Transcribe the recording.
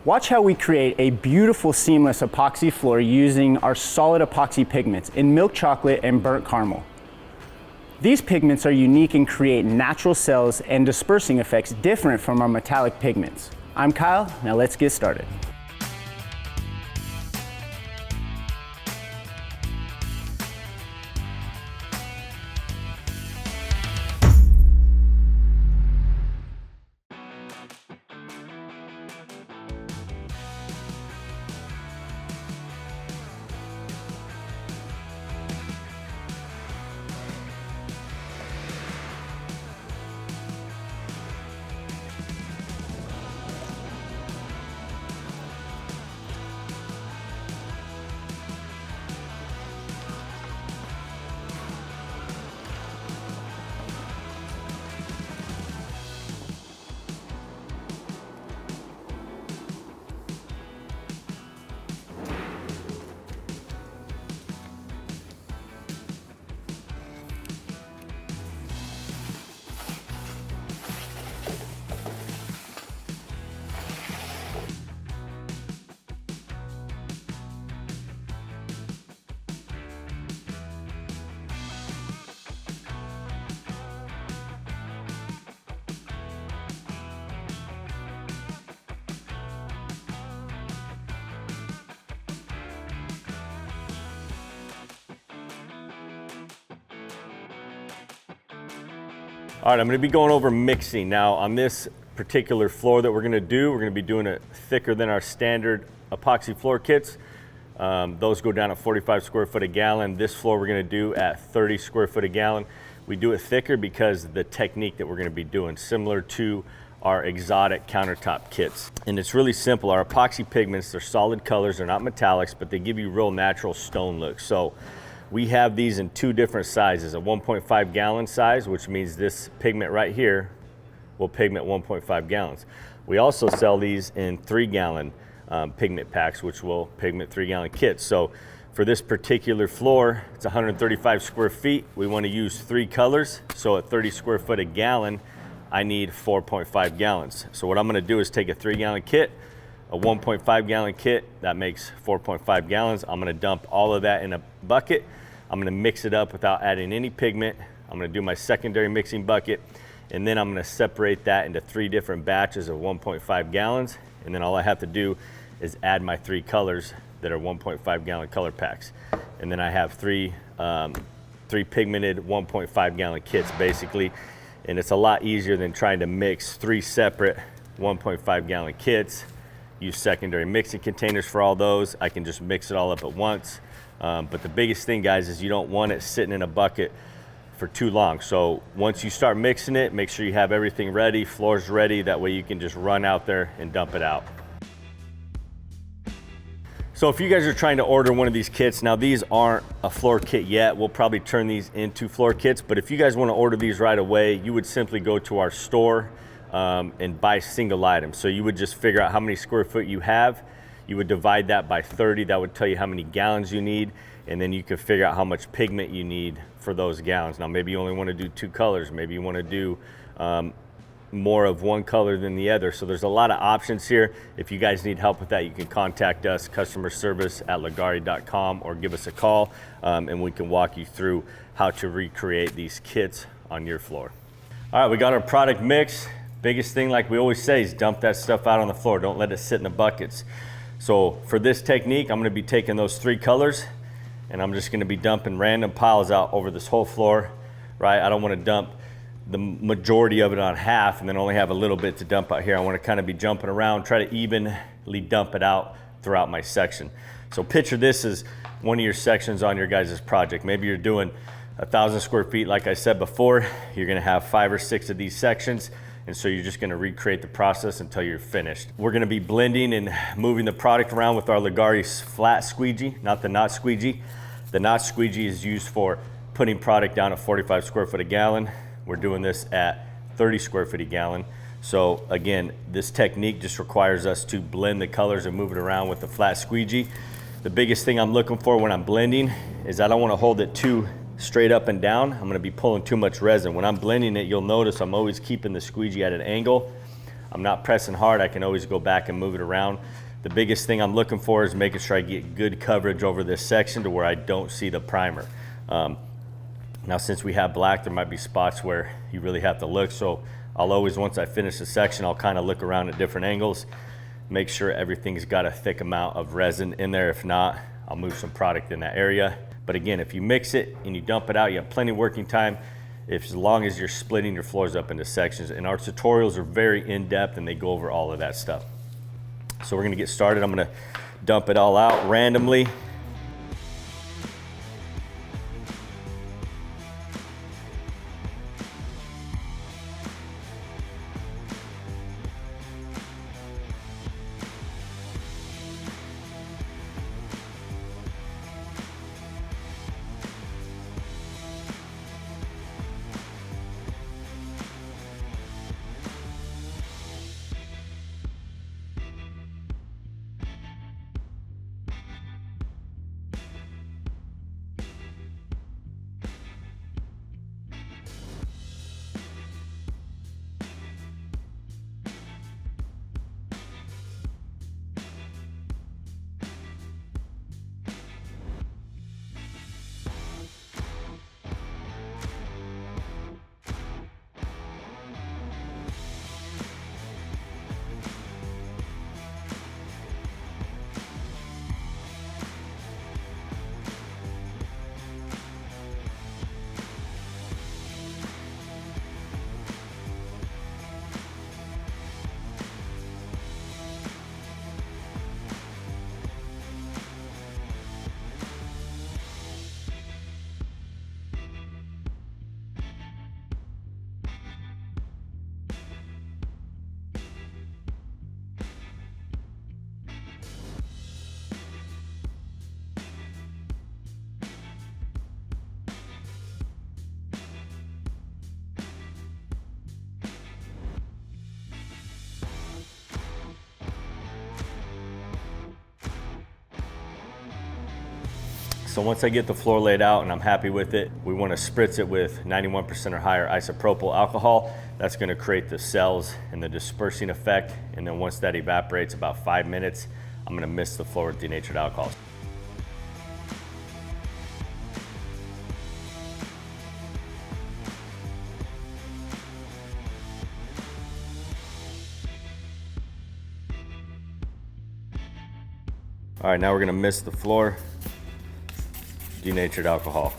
Watch how we create a beautiful seamless epoxy floor using our solid epoxy pigments in milk chocolate and burnt caramel. These pigments are unique and create natural cells and dispersing effects different from our metallic pigments. I'm Kyle, now let's get started. All right, I'm gonna be going over mixing. Now on this particular floor that we're gonna be doing it thicker than our standard epoxy floor kits. Those go down at 45 square foot a gallon. This floor we're gonna do at 30 square foot a gallon. We do it thicker because the technique that we're gonna be doing, similar to our exotic countertop kits. And it's really simple. Our epoxy pigments, they're solid colors, they're not metallics, but they give you real natural stone look. So we have these in two different sizes, a 1.5 gallon size, which means this pigment right here will pigment 1.5 gallons. We also sell these in 3 gallon pigment packs, which will pigment 3 gallon kits. So for this particular floor, it's 135 square feet. We want to use 3 colors. So at 30 square foot a gallon, I need 4.5 gallons. So what I'm going to do is take a 3 gallon kit, a 1.5 gallon kit, that makes 4.5 gallons. I'm going to dump all of that in a bucket. I'm going to mix it up without adding any pigment. I'm going to do my secondary mixing bucket, and then I'm going to separate that into 3 different batches of 1.5 gallons. And then all I have to do is add my 3 colors that are 1.5 gallon color packs. And then I have three pigmented 1.5 gallon kits basically. And it's a lot easier than trying to mix 3 separate 1.5 gallon kits. Use secondary mixing containers for all those. I can just mix it all up at once. But the biggest thing, guys, is you don't want it sitting in a bucket for too long. So once you start mixing it, make sure you have everything ready, floors ready. That way you can just run out there and dump it out. So if you guys are trying to order one of these kits, now these aren't a floor kit yet. We'll probably turn these into floor kits. But if you guys want to order these right away, you would simply go to our store and buy single items. So you would just figure out how many square foot you have. You would divide that by 30. That would tell you how many gallons you need. And then you can figure out how much pigment you need for those gallons. Now, maybe you only want to do 2 colors. Maybe you want to do more of one color than the other. So there's a lot of options here. If you guys need help with that, you can contact us, customer service at leggari.com, or give us a call and we can walk you through how to recreate these kits on your floor. All right, we got our product mix. Biggest thing, like we always say, is dump that stuff out on the floor. Don't let it sit in the buckets. So for this technique, I'm going to be taking those 3 colors and I'm just going to be dumping random piles out over this whole floor, right? I don't want to dump the majority of it on half and then only have a little bit to dump out here. I want to kind of be jumping around, try to evenly dump it out throughout my section. So picture this as one of your sections on your guys' project. Maybe you're doing 1,000 square feet, like I said before. You're going to have 5 or 6 of these sections. And so you're just gonna recreate the process until you're finished. We're gonna be blending and moving the product around with our Leggari flat squeegee, not the knot squeegee. The knot squeegee is used for putting product down at 45 square foot a gallon. We're doing this at 30 square foot a gallon. So again, this technique just requires us to blend the colors and move it around with the flat squeegee. The biggest thing I'm looking for when I'm blending is I don't wanna hold it too straight up and down. I'm gonna be pulling too much resin. When I'm blending it, you'll notice I'm always keeping the squeegee at an angle. I'm not pressing hard, I can always go back and move it around. The biggest thing I'm looking for is making sure I get good coverage over this section to where I don't see the primer. Now since we have black, there might be spots where you really have to look, so I'll always, once I finish the section, I'll kind of look around at different angles, make sure everything's got a thick amount of resin in there. If not, I'll move some product in that area. But again, if you mix it and you dump it out, you have plenty of working time, as long as you're splitting your floors up into sections. And our tutorials are very in-depth and they go over all of that stuff. So we're gonna get started. I'm gonna dump it all out randomly. So once I get the floor laid out and I'm happy with it, we want to spritz it with 91% or higher isopropyl alcohol. That's going to create the cells and the dispersing effect. And then once that evaporates, about 5 minutes, I'm going to mist the floor with denatured alcohol. All right, now we're going to mist the floor. Denatured alcohol.